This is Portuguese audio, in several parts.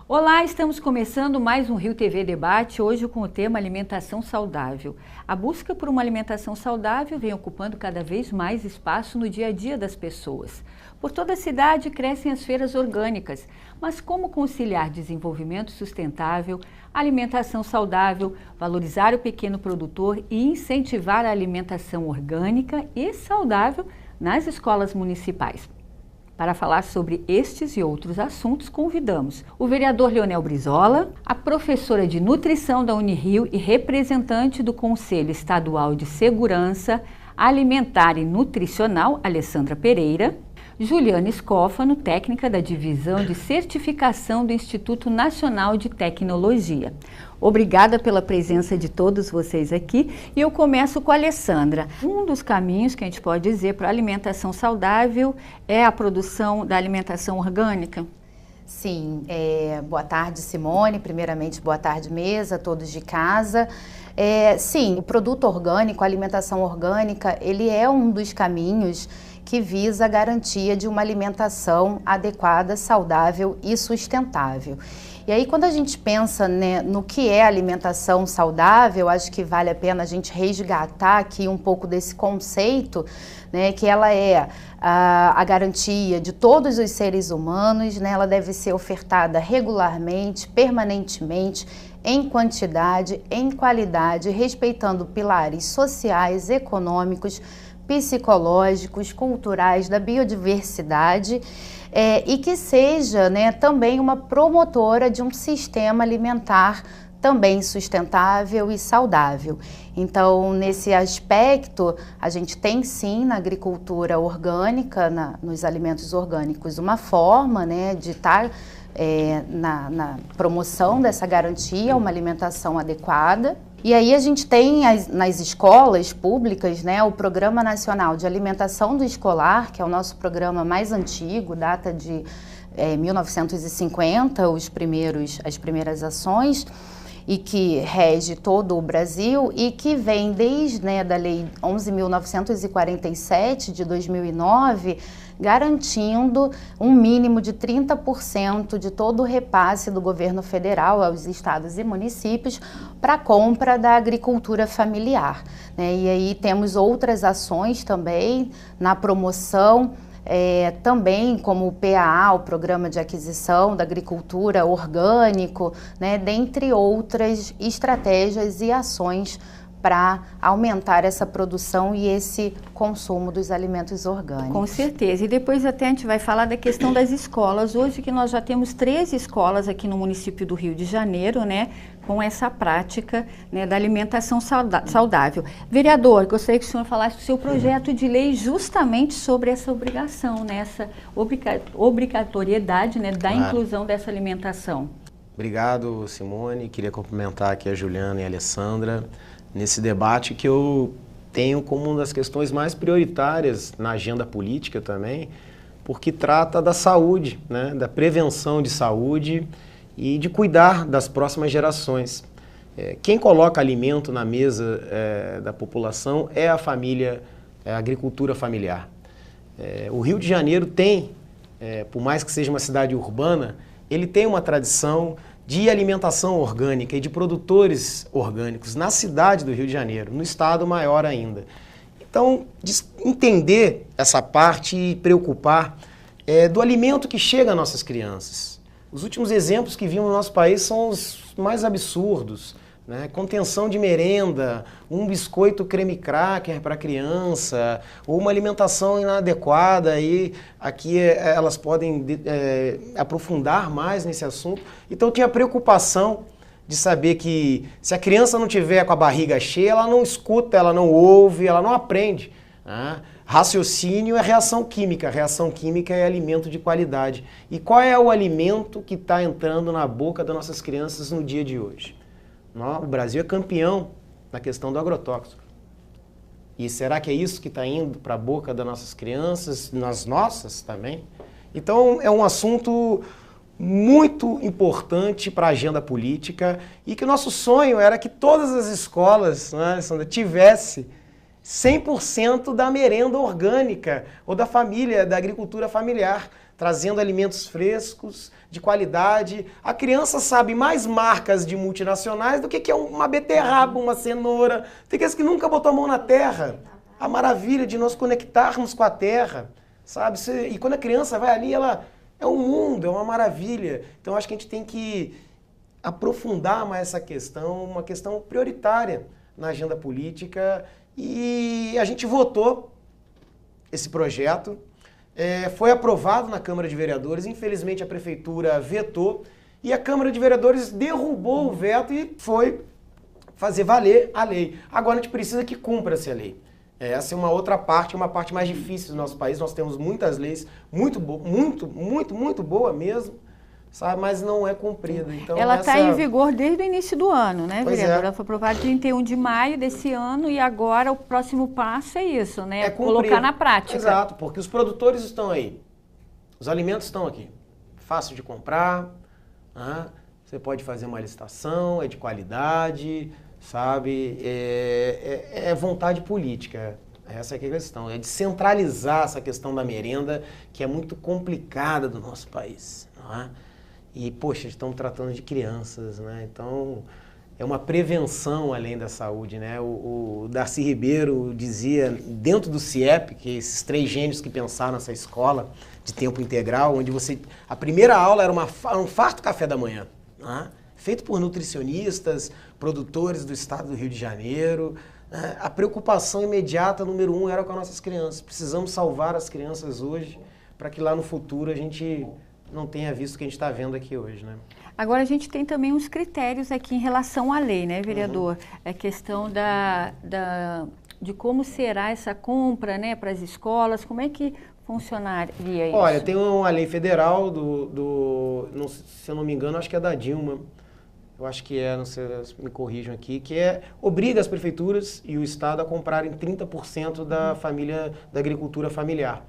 Olá, estamos começando mais um Rio TV Debate, hoje com o tema alimentação saudável. A busca por uma alimentação saudável vem ocupando cada vez mais espaço no dia a dia das pessoas. Por toda a cidade crescem as feiras orgânicas, mas como conciliar desenvolvimento sustentável, alimentação saudável, valorizar o pequeno produtor e incentivar a alimentação orgânica e saudável nas escolas municipais? Para falar sobre estes e outros assuntos, convidamos o vereador Leonel Brizola, a professora de nutrição da Unirio e representante do Conselho Estadual de Segurança Alimentar e Nutricional, Alessandra Pereira, Juliana Escófano, técnica da Divisão de Certificação do Instituto Nacional de Tecnologia. Obrigada pela presença de todos vocês aqui e eu começo com a Alessandra. Um dos caminhos que a gente pode dizer para a alimentação saudável é a produção da alimentação orgânica? Sim, boa tarde, Simone. Primeiramente, boa tarde, mesa, todos de casa. Sim, o produto orgânico, a alimentação orgânica, ele é um dos caminhos que visa a garantia de uma alimentação adequada, saudável e sustentável. E aí, quando a gente pensa, né, no que é alimentação saudável, acho que vale a pena a gente resgatar aqui um pouco desse conceito, né, que ela é a garantia de todos os seres humanos, né, ela deve ser ofertada regularmente, permanentemente, em quantidade, em qualidade, respeitando pilares sociais, econômicos, psicológicos, culturais, da biodiversidade, e que seja, né, também uma promotora de um sistema alimentar também sustentável e saudável. Então, nesse aspecto, a gente tem sim na agricultura orgânica, nos alimentos orgânicos, uma forma, né, de estar na promoção dessa garantia, uma alimentação adequada. E aí a gente tem nas escolas públicas, né, o Programa Nacional de Alimentação do Escolar, que é o nosso programa mais antigo, data de 1950, as primeiras ações, e que rege todo o Brasil e que vem desde, né, da Lei 11.947 de 2009, garantindo um mínimo de 30% de todo o repasse do governo federal aos estados e municípios para a compra da agricultura familiar, né? E aí temos outras ações também na promoção, também como o PAA, o Programa de Aquisição da Agricultura Orgânico, né, dentre outras estratégias e ações para aumentar essa produção e esse consumo dos alimentos orgânicos. Com certeza. E depois até a gente vai falar da questão das escolas. Hoje que nós já temos 13 escolas aqui no município do Rio de Janeiro, né, com essa prática, né, da alimentação saudável. Vereador, gostaria que o senhor falasse do seu projeto de lei justamente sobre essa obrigação, né, essa obrigatoriedade, né, da inclusão dessa alimentação. Obrigado, Simone. Queria cumprimentar aqui a Juliana e a Alessandra nesse debate que eu tenho como uma das questões mais prioritárias na agenda política também, porque trata da saúde, né, da prevenção de saúde e de cuidar das próximas gerações. Quem coloca alimento na mesa da população é a família, é a agricultura familiar. O Rio de Janeiro tem, por mais que seja uma cidade urbana, ele tem uma tradição de alimentação orgânica e de produtores orgânicos na cidade do Rio de Janeiro, no estado maior ainda. Então, entender essa parte e preocupar do alimento que chega às nossas crianças. Os últimos exemplos que vimos no nosso país são os mais absurdos, né? Contenção de merenda, um biscoito creme cracker para a criança, ou uma alimentação inadequada, e aqui elas podem aprofundar mais nesse assunto. Então tinha preocupação de saber que se a criança não tiver com a barriga cheia, ela não escuta, ela não ouve, ela não aprende, né? Raciocínio é reação química é alimento de qualidade. E qual é o alimento que está entrando na boca das nossas crianças no dia de hoje? O Brasil é campeão na questão do agrotóxico. E será que é isso que está indo para a boca das nossas crianças, nas nossas também? Então é um assunto muito importante para a agenda política e que o nosso sonho era que todas as escolas, né, Sandra, tivesse 100% da merenda orgânica ou da família, da agricultura familiar, trazendo alimentos frescos, de qualidade. A criança sabe mais marcas de multinacionais do que é uma beterraba, uma cenoura. Tem criança que nunca botou a mão na terra. A maravilha de nós conectarmos com a terra, sabe? E quando a criança vai ali, ela é um mundo, é uma maravilha. Então acho que a gente tem que aprofundar mais essa questão, uma questão prioritária na agenda política. E a gente votou esse projeto. Foi aprovado na Câmara de Vereadores, infelizmente a Prefeitura vetou e a Câmara de Vereadores derrubou o veto e foi fazer valer a lei. Agora a gente precisa que cumpra-se a lei. Essa é uma outra parte, uma parte mais difícil do nosso país. Nós temos muitas leis muito boa mesmo, sabe? Mas não é cumprida. Então, ela está em vigor desde o início do ano, né, vereadora? Ela foi aprovada 31 de maio desse ano e agora o próximo passo é isso, né? Colocar na prática. Exato, porque os produtores estão aí, os alimentos estão aqui, fácil de comprar, né? Você pode fazer uma licitação, é de qualidade, sabe? É vontade política. Essa é a questão, é de centralizar essa questão da merenda, que é muito complicada do nosso país, não é? E, poxa, estamos tratando de crianças, né? Então, é uma prevenção além da saúde, né? O Darcy Ribeiro dizia, dentro do CIEP, que esses 3 gênios que pensaram nessa escola de tempo integral, onde a primeira aula era um farto café da manhã, né? Feito por nutricionistas, produtores do estado do Rio de Janeiro. Né? A preocupação imediata, número 1, era com as nossas crianças. Precisamos salvar as crianças hoje, para que lá no futuro a gente não tenha visto o que a gente está vendo aqui hoje, né? Agora a gente tem também uns critérios aqui em relação à lei, né, vereador? É questão de como será essa compra, né, para as escolas, como é que funcionaria isso? Olha, tem uma lei federal se eu não me engano, acho que é da Dilma, eu acho que não sei, me corrijam aqui, que obriga as prefeituras e o Estado a comprarem 30% da agricultura familiar.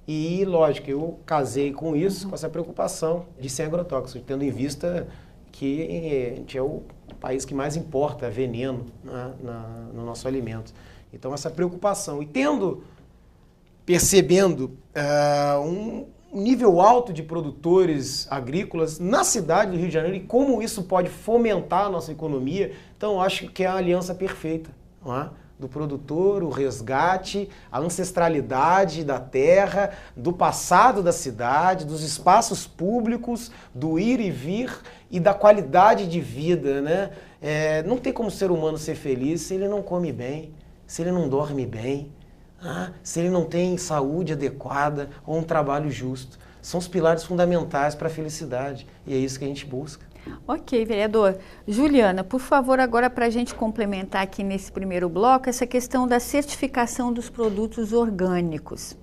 E, lógico, eu casei com isso, com essa preocupação de ser agrotóxico, tendo em vista que a gente é o país que mais importa veneno, né, no nosso alimento. Então, essa preocupação. E percebendo um nível alto de produtores agrícolas na cidade do Rio de Janeiro e como isso pode fomentar a nossa economia, então, eu acho que é a aliança perfeita, não é? Do produtor, o resgate, a ancestralidade da terra, do passado da cidade, dos espaços públicos, do ir e vir e da qualidade de vida, né? Não tem como o ser humano ser feliz se ele não come bem, se ele não dorme bem, se ele não tem saúde adequada ou um trabalho justo. São os pilares fundamentais para a felicidade e é isso que a gente busca. Ok, vereador. Juliana, por favor, agora para a gente complementar aqui nesse primeiro bloco, essa questão da certificação dos produtos orgânicos.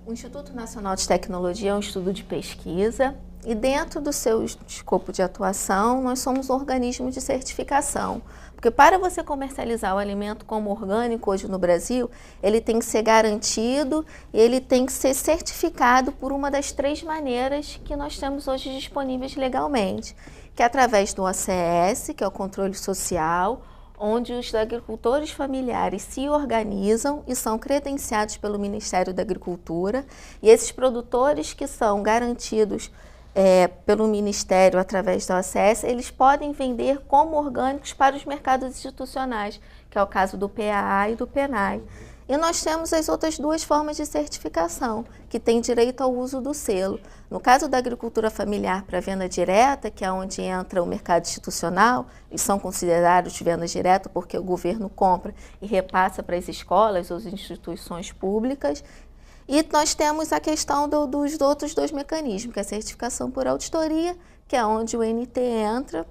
O Instituto Nacional de Tecnologia é um estudo de pesquisa e dentro do seu escopo de atuação, nós somos um organismo de certificação. Porque para você comercializar o alimento como orgânico hoje no Brasil, ele tem que ser garantido e ele tem que ser certificado por uma das 3 maneiras que nós temos hoje disponíveis legalmente, que é através do OCS, que é o controle social, onde os agricultores familiares se organizam e são credenciados pelo Ministério da Agricultura, e esses produtores que são garantidos pelo Ministério, através da OCS, eles podem vender como orgânicos para os mercados institucionais, que é o caso do PAA e do PENAI. E nós temos as outras 2 formas de certificação, que têm direito ao uso do selo. No caso da agricultura familiar para venda direta, que é onde entra o mercado institucional, e são considerados vendas diretas porque o governo compra e repassa para as escolas ou as instituições públicas. E nós temos a questão dos outros 2 mecanismos, que é a certificação por auditoria, que é onde o NT entra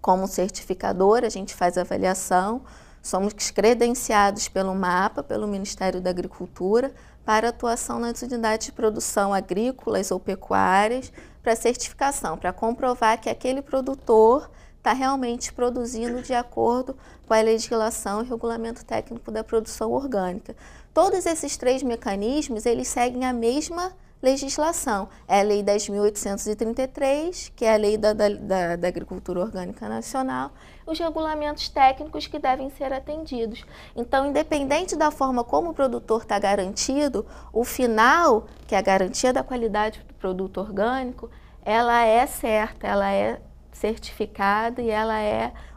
como certificador, a gente faz a avaliação, somos credenciados pelo MAPA, pelo Ministério da Agricultura, para atuação nas unidades de produção agrícolas ou pecuárias, para certificação, para comprovar que aquele produtor está realmente produzindo de acordo com a legislação e regulamento técnico da produção orgânica. Todos esses 3 mecanismos, eles seguem a mesma legislação. É a Lei 10.833, que é a Lei da Agricultura Orgânica Nacional, os regulamentos técnicos que devem ser atendidos. Então, independente da forma como o produtor está garantido, o final, que é a garantia da qualidade do produto orgânico, ela é certa, ela é certificada e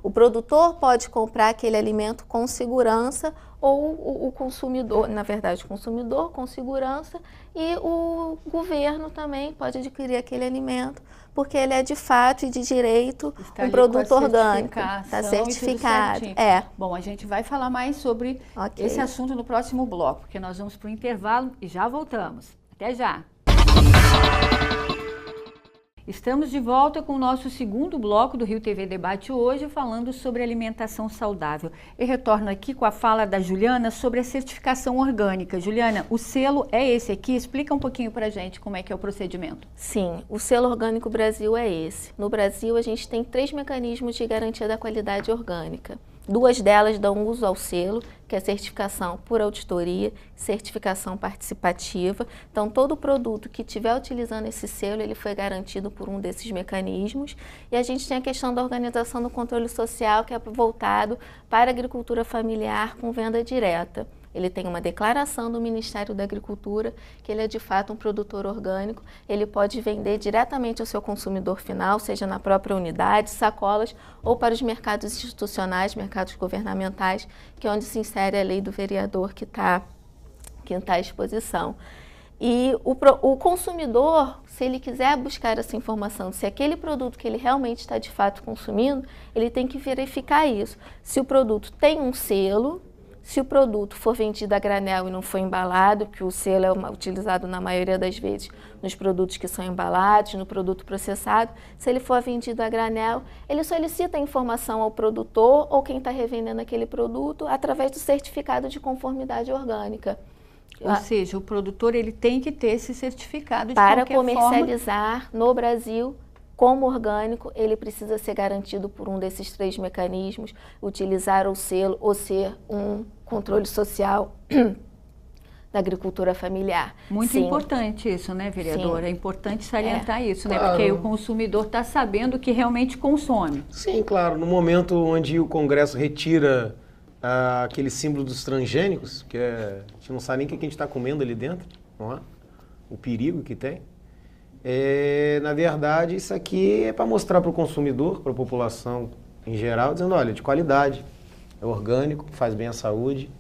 o produtor pode comprar aquele alimento com segurança ou o consumidor, na verdade, o consumidor com segurança, e o governo também pode adquirir aquele alimento, porque ele é de fato e de direito um produto orgânico. Está certificado. Bom, a gente vai falar mais sobre esse assunto no próximo bloco, porque nós vamos para o intervalo e já voltamos. Até já! Estamos de volta com o nosso segundo bloco do Rio TV Debate hoje, falando sobre alimentação saudável. Eu retorno aqui com a fala da Juliana sobre a certificação orgânica. Juliana, o selo é esse aqui? Explica um pouquinho pra gente como é que é o procedimento. Sim, o selo Orgânico Brasil é esse. No Brasil, a gente tem 3 mecanismos de garantia da qualidade orgânica. 2 delas dão uso ao selo, que é a certificação por auditoria, certificação participativa. Então, todo produto que estiver utilizando esse selo, ele foi garantido por um desses mecanismos. E a gente tem a questão da organização do controle social, que é voltado para a agricultura familiar com venda direta. Ele tem uma declaração do Ministério da Agricultura que ele é de fato um produtor orgânico. Ele pode vender diretamente ao seu consumidor final, seja na própria unidade, sacolas, ou para os mercados institucionais, mercados governamentais, que é onde se insere a lei do vereador que está à exposição. E o consumidor, se ele quiser buscar essa informação, se aquele produto que ele realmente está de fato consumindo, ele tem que verificar isso. Se o produto tem um selo, se o produto for vendido a granel e não for embalado, que o selo é utilizado na maioria das vezes nos produtos que são embalados, no produto processado, se ele for vendido a granel, ele solicita a informação ao produtor ou quem está revendendo aquele produto através do certificado de conformidade orgânica. Ou seja, o produtor ele tem que ter esse certificado de para qualquer comercializar forma. No Brasil, como orgânico, ele precisa ser garantido por um desses 3 mecanismos, utilizar o selo ou ser um controle social da agricultura familiar. Muito importante isso, né, vereadora? É importante salientar isso, né? Claro. Porque o consumidor está sabendo que realmente consome. Sim, claro. No momento onde o Congresso retira aquele símbolo dos transgênicos, que a gente não sabe nem o que a gente está comendo ali dentro, não é? O perigo que tem. Na verdade, isso aqui é para mostrar para o consumidor, para a população em geral, dizendo, olha, de qualidade, é orgânico, faz bem à saúde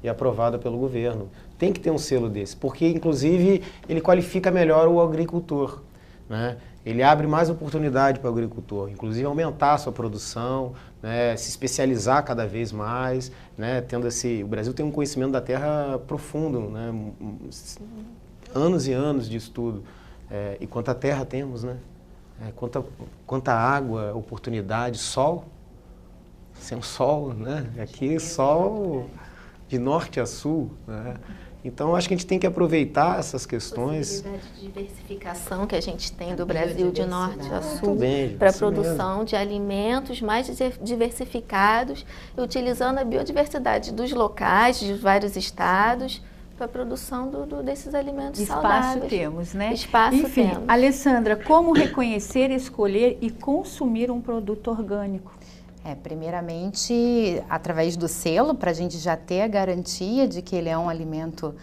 e é aprovado pelo governo. Tem que ter um selo desse, porque, inclusive, ele qualifica melhor o agricultor, né? Ele abre mais oportunidade para o agricultor, inclusive aumentar a sua produção, né? Se especializar cada vez mais, né? O Brasil tem um conhecimento da terra profundo, né? Anos e anos de estudo. E quanta terra temos, né? Quanta água, oportunidade, sol. Sem o sol, né? Aqui sol de norte a sul, né? Então, acho que a gente tem que aproveitar essas questões. A possibilidade de diversificação que a gente tem do Brasil de norte a sul bem, para a produção de alimentos mais diversificados, utilizando a biodiversidade dos locais, de vários estados, para a produção desses alimentos saudáveis. Espaço temos, né? Espaço Enfim, temos. Alessandra, como reconhecer, escolher e consumir um produto orgânico? Primeiramente, através do selo, para a gente já ter a garantia de que ele é um alimento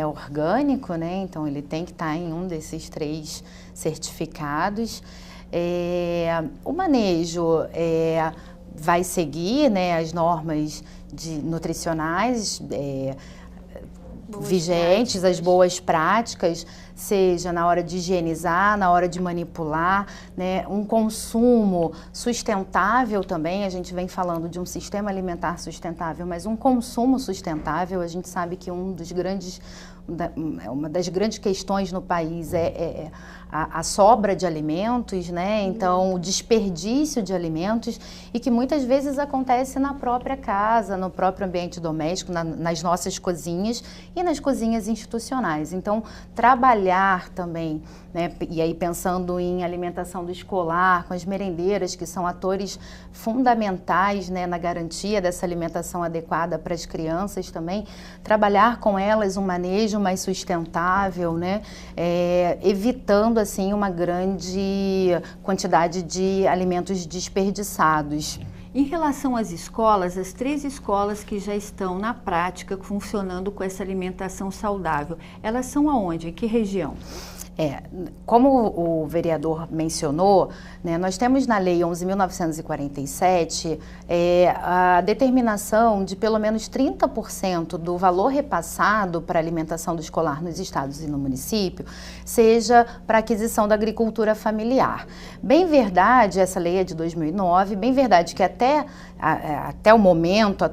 orgânico, né? Então, ele tem que estar em um desses 3 certificados. O manejo vai seguir, né, as normas nutricionais vigentes, as boas práticas, seja na hora de higienizar, na hora de manipular, né? Um consumo sustentável também, a gente vem falando de um sistema alimentar sustentável, mas um consumo sustentável, a gente sabe que uma das grandes questões no país é a sobra de alimentos, né? Então, o desperdício de alimentos, e que muitas vezes acontece na própria casa, no próprio ambiente doméstico, nas nossas cozinhas e nas cozinhas institucionais. Então, trabalhar trabalhar também, né? E aí pensando em alimentação do escolar, com as merendeiras, que são atores fundamentais, né, na garantia dessa alimentação adequada para as crianças também, trabalhar com elas um manejo mais sustentável, né, evitando assim uma grande quantidade de alimentos desperdiçados. Em relação às escolas, as 3 escolas que já estão na prática funcionando com essa alimentação saudável, elas são aonde? Em que região? Como o vereador mencionou, né, nós temos na Lei 11.947 a determinação de pelo menos 30% do valor repassado para a alimentação do escolar nos estados e no município seja para aquisição da agricultura familiar. Bem verdade, essa lei é de 2009, bem verdade que até atual momento,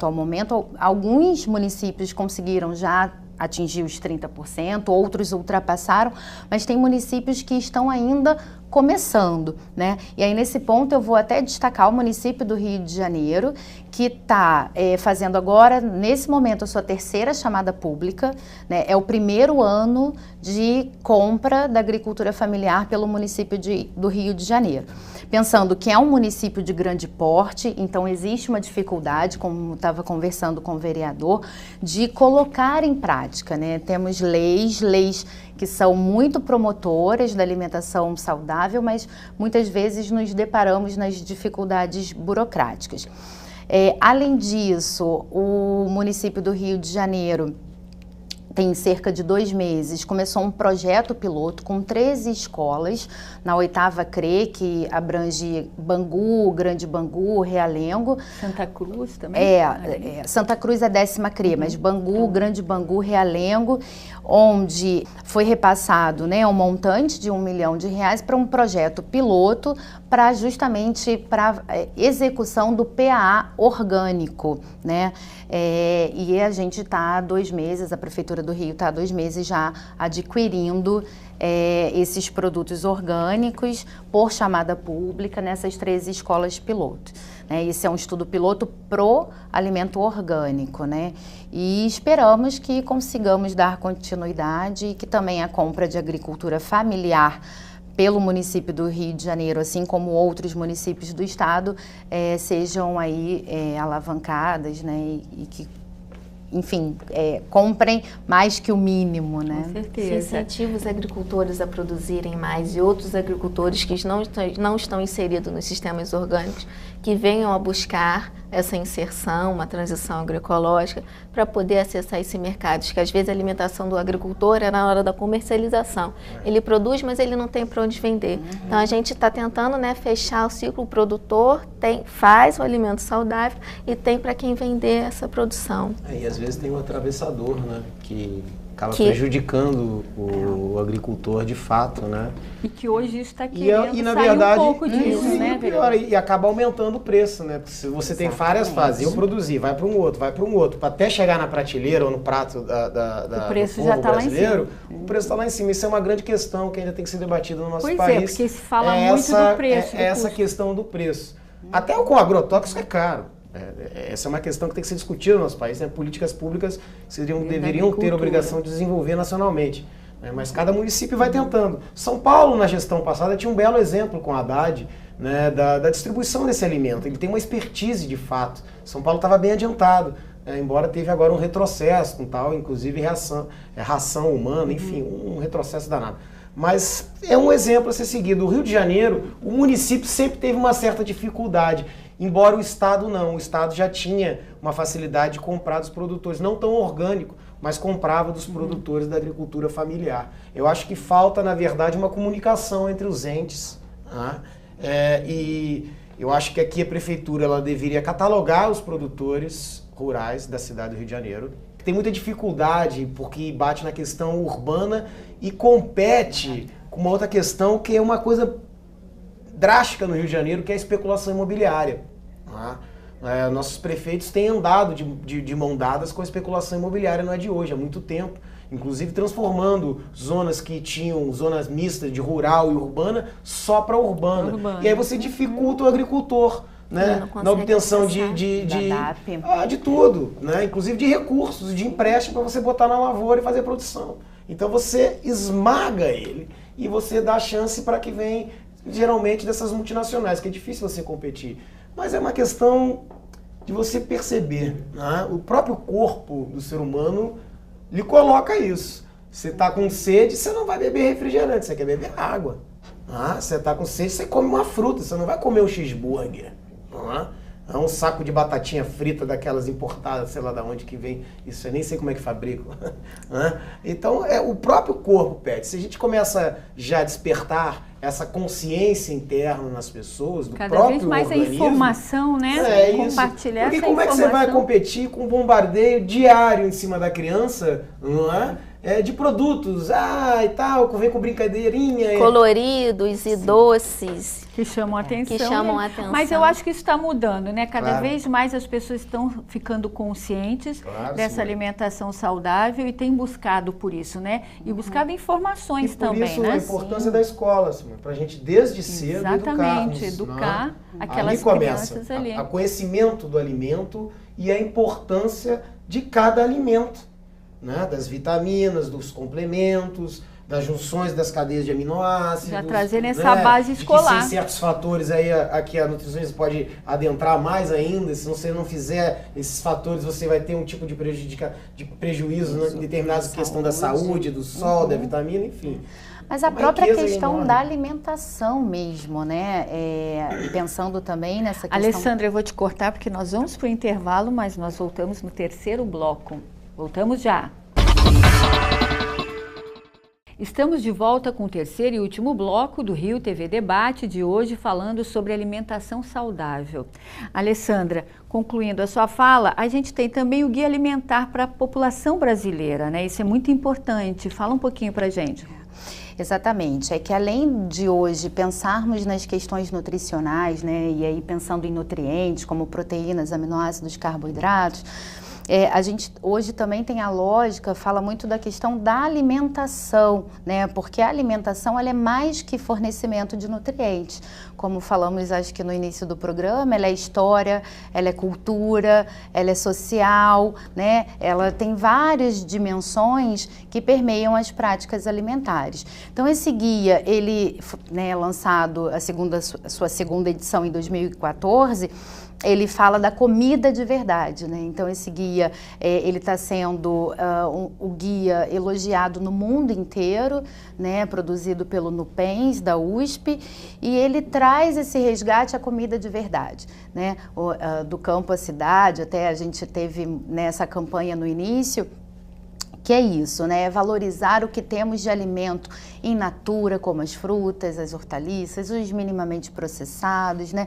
alguns municípios conseguiram já atingir os 30%, outros ultrapassaram, mas tem municípios que estão ainda começando, né? E aí nesse ponto eu vou até destacar o município do Rio de Janeiro, que está fazendo agora, nesse momento, a sua 3ª chamada pública, né? É o primeiro ano de compra da agricultura familiar pelo município do Rio de Janeiro. Pensando que é um município de grande porte, então existe uma dificuldade, como estava conversando com o vereador, de colocar em prática, né? Temos leis que são muito promotoras da alimentação saudável, mas muitas vezes nos deparamos nas dificuldades burocráticas. Além disso, o município do Rio de Janeiro tem cerca de 2 meses, começou um projeto piloto com 13 escolas, na 8ª CRE, que abrange Bangu, Grande Bangu, Realengo. Santa Cruz também? Santa Cruz é 10ª CRE, mas Bangu, Grande Bangu, Realengo, onde foi repassado, né, um montante de R$1 milhão para um projeto piloto para justamente para execução do PAA orgânico, né? E a gente está há 2 meses, a Prefeitura do Rio está há 2 meses já adquirindo esses produtos orgânicos por chamada pública nessas 13 escolas piloto. Esse é um estudo piloto pro alimento orgânico, né? E esperamos que consigamos dar continuidade e que também a compra de agricultura familiar pelo município do Rio de Janeiro, assim como outros municípios do estado, sejam aí alavancadas, né? E que, enfim, comprem mais que o mínimo, né? Com certeza. Se incentiva os agricultores a produzirem mais e outros agricultores que não estão inseridos nos sistemas orgânicos, que venham a buscar essa inserção, uma transição agroecológica, para poder acessar esse mercado, que às vezes a alimentação do agricultor é na hora da comercialização. Ele produz, mas ele não tem para onde vender. Então a gente está tentando, né, fechar o ciclo. O produtor faz o alimento saudável e tem para quem vender essa produção. E às vezes tem um atravessador, né, que acaba prejudicando o agricultor de fato, né? E que hoje está querendo na sair verdade, um pouco disso, né, pior, e acaba aumentando o preço, né? Porque se você tem várias fases, eu produzi, vai para um outro, até chegar na prateleira ou no prato o preço do já povo está brasileiro, lá em cima. O preço está lá em cima. Isso é uma grande questão que ainda tem que ser debatida no nosso país. Pois é, porque se fala muito do preço. Essa questão do preço. Até com agrotóxico é caro. Essa é uma questão que tem que ser discutida no nosso país, né? Políticas públicas deveriam ter a obrigação de desenvolver nacionalmente, né? Mas cada município vai tentando. São Paulo, na gestão passada, tinha um belo exemplo com a Haddad, né, da distribuição desse alimento. Ele tem uma expertise de fato. São Paulo estava bem adiantado, embora teve agora um retrocesso com tal, inclusive ração humana, enfim, um retrocesso danado. Mas é um exemplo a ser seguido. O Rio de Janeiro, o município sempre teve uma certa dificuldade, embora o Estado não. O Estado já tinha uma facilidade de comprar dos produtores, não tão orgânico, mas comprava dos produtores da agricultura familiar. Eu acho que falta, na verdade, uma comunicação entre os entes, né? E eu acho que aqui a Prefeitura ela deveria catalogar os produtores rurais da cidade do Rio de Janeiro. Tem muita dificuldade porque bate na questão urbana e compete com uma outra questão que é uma coisa drástica no Rio de Janeiro, que é a especulação imobiliária. Nossos prefeitos têm andado de mão dadas com a especulação imobiliária, não é de hoje, há muito tempo. Inclusive transformando zonas que tinham zonas mistas de rural e urbana só para urbana. E aí você dificulta o agricultor, né, na obtenção de tudo, né, inclusive de recursos, de empréstimo para você botar na lavoura e fazer produção. Então você esmaga ele e você dá chance para que vem, geralmente, dessas multinacionais, que é difícil você competir. Mas é uma questão de você perceber, né? O próprio corpo do ser humano lhe coloca isso. Você está com sede, você não vai beber refrigerante, você quer beber água. Você está com sede, você come uma fruta, você não vai comer um cheeseburger. É um saco de batatinha frita daquelas importadas, sei lá de onde que vem, isso eu nem sei como é que fabrico. Então, o próprio corpo pede. Se a gente começa já a despertar essa consciência interna nas pessoas, do cada próprio vez mais organismo, a informação, né? Compartilhar Compartilhar Porque essa como é que você vai competir com um bombardeio diário em cima da criança, não é? De produtos, e tal, vem com brincadeirinha. Coloridos e doces. Que chamam a atenção. Que chamam a atenção. Mas eu acho que isso está mudando, né? Cada Claro. vez mais as pessoas estão ficando conscientes dessa alimentação saudável e têm buscado por isso, né? E buscado informações também, por isso né? a importância da escola, para a gente desde cedo Exatamente, educar aquelas ali começa crianças ali. a conhecimento do alimento e a importância de cada alimento, né? Das vitaminas, dos complementos, das junções das cadeias de aminoácidos. Já trazendo essa base escolar. De que sem certos fatores aí, aqui a nutricionista pode adentrar mais ainda, se você não fizer esses fatores, você vai ter um tipo de prejuízo em determinadas questões da saúde, do sol, da vitamina, enfim. Mas a própria questão da alimentação mesmo, né? Pensando também nessa questão... Alessandra, eu vou te cortar porque nós vamos para o intervalo, mas nós voltamos no terceiro bloco. Voltamos já. Estamos de volta com o terceiro e último bloco do Rio TV Debate de hoje, falando sobre alimentação saudável. Alessandra, concluindo a sua fala, a gente tem também o Guia Alimentar para a população brasileira, né? Isso é muito importante. Fala um pouquinho para a gente. Exatamente, é que além de hoje pensarmos nas questões nutricionais, né, e aí pensando em nutrientes como proteínas, aminoácidos, carboidratos, a gente hoje também tem a lógica, fala muito da questão da alimentação, né? Porque a alimentação ela é mais que fornecimento de nutrientes. Como falamos, acho que no início do programa, ela é história, ela é cultura, ela é social, né? Ela tem várias dimensões que permeiam as práticas alimentares. Então, esse guia, ele, né, lançado a sua segunda edição em 2014, ele fala da comida de verdade, né? Então esse guia, ele está sendo o guia elogiado no mundo inteiro, né? Produzido pelo Nupens, da USP, e ele traz esse resgate à comida de verdade, né? Do campo à cidade, até a gente teve nessa campanha no início, que é isso, né? Valorizar o que temos de alimento in natura, como as frutas, as hortaliças, os minimamente processados, né?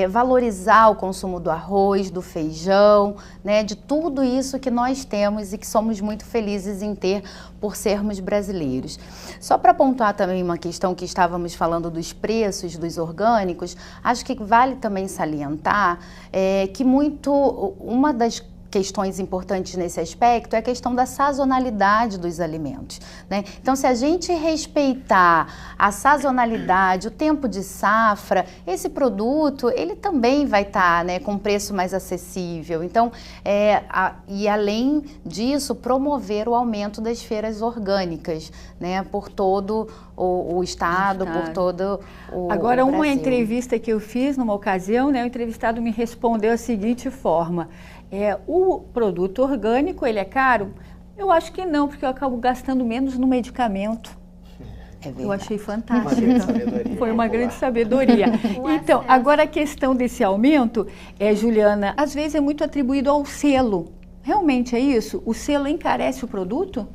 Valorizar o consumo do arroz, do feijão, né? De tudo isso que nós temos e que somos muito felizes em ter por sermos brasileiros. Só para pontuar também uma questão que estávamos falando dos preços dos orgânicos, acho que vale também salientar que uma das questões importantes nesse aspecto é a questão da sazonalidade dos alimentos, né? Então, se a gente respeitar a sazonalidade, o tempo de safra, esse produto, ele também vai estar, né, com preço mais acessível. Então, e além disso, promover o aumento das feiras orgânicas, né, por todo o estado, por todo o Agora, uma Brasil. entrevista que eu fiz numa ocasião, né, o entrevistado me respondeu da seguinte forma: o produto orgânico, ele é caro? Eu acho que não, porque eu acabo gastando menos no medicamento. Eu achei fantástico. Foi uma grande sabedoria. Então, agora a questão desse aumento, Juliana, às vezes é muito atribuído ao selo. Realmente é isso? O selo encarece o produto?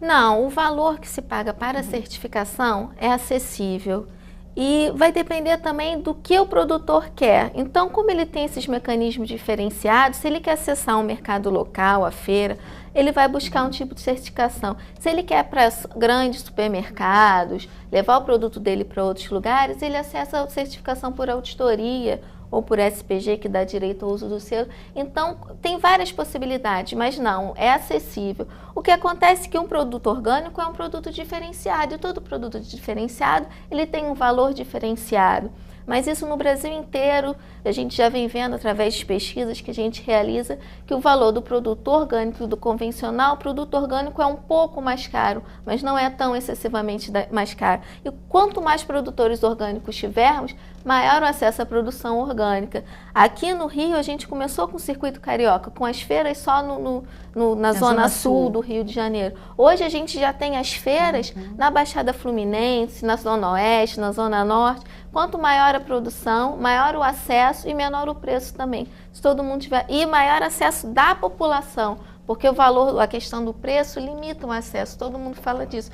Não, o valor que se paga para a certificação é acessível. E vai depender também do que o produtor quer. Então, como ele tem esses mecanismos diferenciados, se ele quer acessar um mercado local, a feira, ele vai buscar um tipo de certificação. Se ele quer para grandes supermercados, levar o produto dele para outros lugares, ele acessa a certificação por auditoria ou por SPG, que dá direito ao uso do selo. Então, tem várias possibilidades, mas não, é acessível. O que acontece é que um produto orgânico é um produto diferenciado, e todo produto diferenciado, ele tem um valor diferenciado. Mas isso no Brasil inteiro, a gente já vem vendo através de pesquisas que a gente realiza que o valor do produto orgânico e do convencional, o produto orgânico é um pouco mais caro, mas não é tão excessivamente mais caro. E quanto mais produtores orgânicos tivermos, maior o acesso à produção orgânica. Aqui no Rio, a gente começou com o Circuito Carioca, com as feiras só na Zona Sul do Rio de Janeiro. Hoje a gente já tem as feiras na Baixada Fluminense, na Zona Oeste, na Zona Norte. Quanto maior a produção, maior o acesso e menor o preço também. Se todo mundo tiver... E maior acesso da população, porque o valor, a questão do preço limita o acesso, todo mundo fala disso.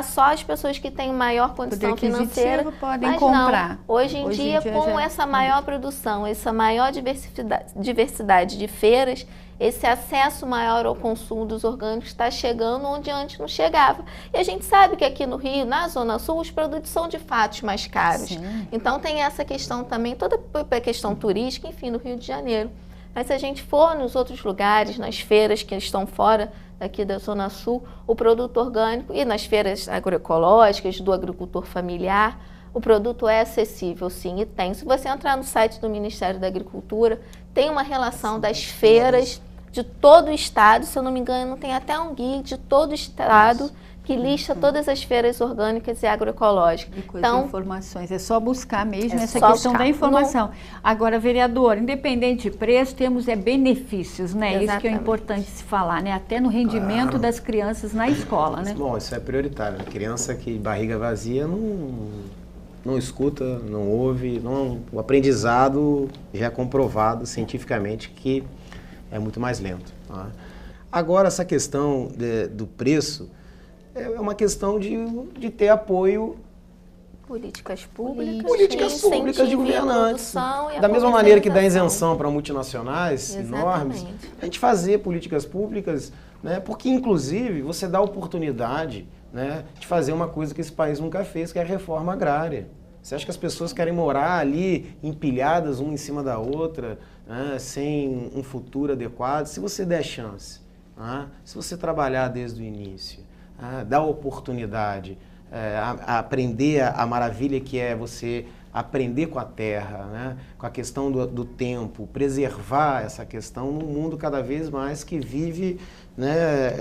Só as pessoas que têm maior condição financeira podem comprar. Não. Hoje em dia, com essa maior produção, essa maior diversidade de feiras, esse acesso maior ao consumo dos orgânicos está chegando onde antes não chegava. E a gente sabe que aqui no Rio, na Zona Sul, os produtos são de fato mais caros. Sim. Então tem essa questão também, toda a questão turística, enfim, no Rio de Janeiro. Mas se a gente for nos outros lugares, nas feiras que estão fora daqui da Zona Sul, o produto orgânico e nas feiras agroecológicas, do agricultor familiar, o produto é acessível, sim, e tem. Se você entrar no site do Ministério da Agricultura, tem uma relação das feiras de todo o estado, se eu não me engano, tem até um guia de todo o estado que lista todas as feiras orgânicas e agroecológicas. Então, informações, é só buscar mesmo essa questão da informação. Agora, vereador, independente de preço, temos benefícios, né? Exatamente. Isso que é importante se falar, né? Até no rendimento das crianças na escola, né? Bom, isso é prioritário. A criança que barriga vazia não escuta, não ouve, o aprendizado já é comprovado cientificamente que é muito mais lento. Tá? Agora, essa questão do preço é uma questão de ter apoio. Políticas públicas de governantes. Da mesma maneira que dá isenção para multinacionais enormes, a gente fazer políticas públicas, né, porque inclusive você dá oportunidade, né, de fazer uma coisa que esse país nunca fez, que é a reforma agrária. Você acha que as pessoas querem morar ali empilhadas uma em cima da outra, né, sem um futuro adequado? Se você der chance, né, se você trabalhar desde o início, dar oportunidade, aprender a maravilha que é você aprender com a terra, né, com a questão do tempo, preservar essa questão num mundo cada vez mais que vive, né,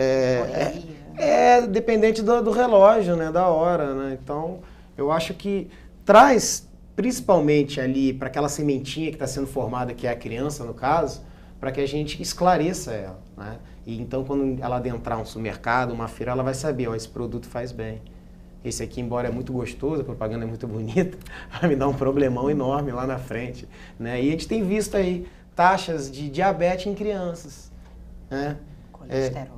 dependente do relógio, né, da hora, né? Então, eu acho que traz, principalmente ali, para aquela sementinha que está sendo formada, que é a criança, no caso, para que a gente esclareça ela, né? E então, quando ela adentrar um supermercado, uma feira, ela vai saber, esse produto faz bem. Esse aqui, embora é muito gostoso, a propaganda é muito bonita, vai me dar um problemão enorme lá na frente, né? E a gente tem visto aí taxas de diabetes em crianças, né?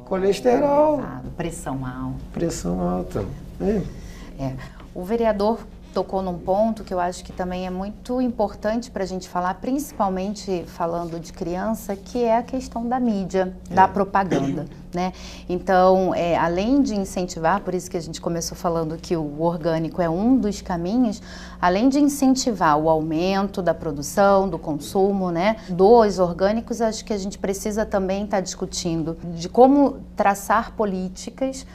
Colesterol. Pressão alta. Pressão alta. O vereador tocou num ponto que eu acho que também é muito importante para a gente falar, principalmente falando de criança, que é a questão da mídia, da propaganda, né? Então, além de incentivar, por isso que a gente começou falando que o orgânico é um dos caminhos, além de incentivar o aumento da produção, do consumo, né, dos orgânicos, acho que a gente precisa também estar discutindo de como traçar políticas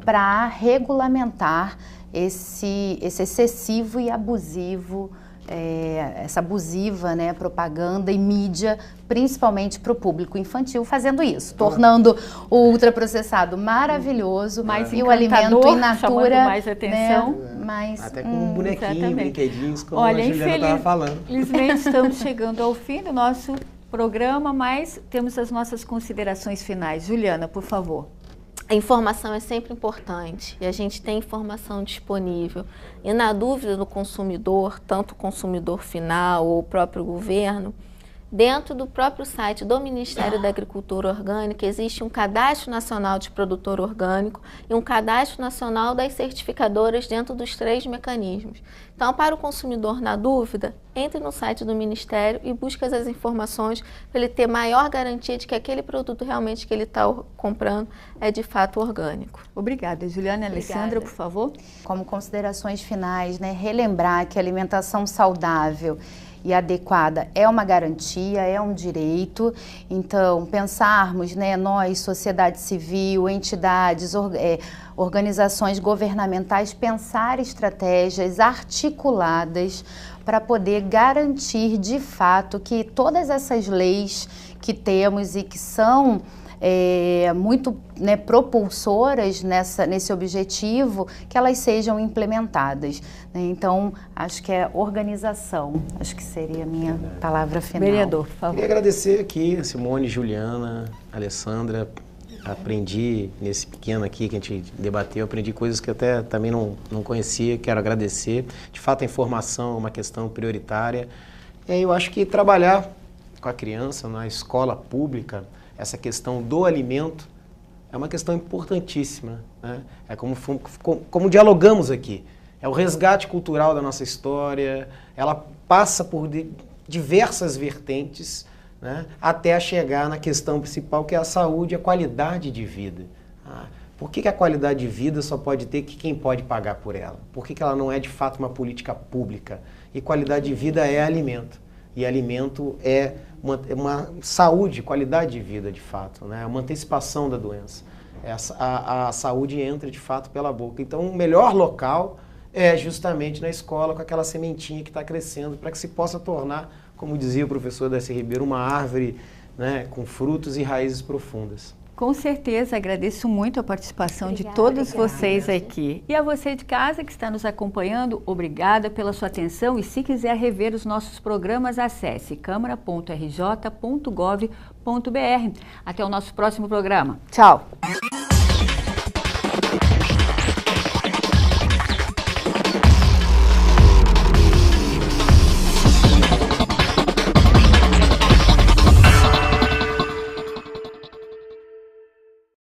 para regulamentar esse excessivo e abusivo, essa abusiva, né, propaganda e mídia, principalmente para o público infantil, fazendo isso, tornando o ultraprocessado maravilhoso, e o alimento in natura, mais atenção, né, até com bonequinhos, brinquedinhos, como Olha, a Juliana estava falando. Infelizmente estamos chegando ao fim do nosso programa, mas temos as nossas considerações finais. Juliana, por favor. A informação é sempre importante e a gente tem informação disponível. E na dúvida do consumidor, tanto o consumidor final ou o próprio governo, dentro do próprio site do Ministério da Agricultura Orgânica existe um cadastro nacional de produtor orgânico e um cadastro nacional das certificadoras dentro dos 3 mecanismos. Então, para o consumidor na dúvida, entre no site do Ministério e busque as informações para ele ter maior garantia de que aquele produto realmente que ele está comprando é de fato orgânico. Obrigada. Juliana e Alessandra, por favor. Como considerações finais, né, relembrar que a alimentação saudável e adequada é uma garantia, é um direito. Então, pensarmos, né, nós, sociedade civil, entidades, organizações governamentais, pensar estratégias articuladas para poder garantir de fato que todas essas leis que temos e que são muito, né, propulsoras nesse objetivo, que elas sejam implementadas, né? Então, acho que é organização, acho que seria a minha palavra final. Vereador, por favor. Queria agradecer aqui, Simone, Juliana, Alessandra. Aprendi nesse pequeno aqui que a gente debateu, aprendi coisas que até também não conhecia, quero agradecer. De fato, a informação é uma questão prioritária. E aí eu acho que trabalhar com a criança na escola pública, essa questão do alimento, é uma questão importantíssima, né? É como dialogamos aqui. É o resgate cultural da nossa história, ela passa por diversas vertentes, né, até chegar na questão principal, que é a saúde e a qualidade de vida. Por que a qualidade de vida só pode ter quem pode pagar por ela? Por que ela não é de fato uma política pública? E qualidade de vida é alimento. E alimento é uma saúde, qualidade de vida de fato, né? Uma antecipação da doença. A saúde entra de fato pela boca. Então o melhor local é justamente na escola, com aquela sementinha que está crescendo, para que se possa tornar, como dizia o professor Darcy Ribeiro, uma árvore, né, com frutos e raízes profundas. Com certeza, agradeço muito a participação de todos vocês aqui. E a você de casa que está nos acompanhando, obrigada pela sua atenção, e se quiser rever os nossos programas, acesse câmara.rj.gov.br. Até o nosso próximo programa. Tchau!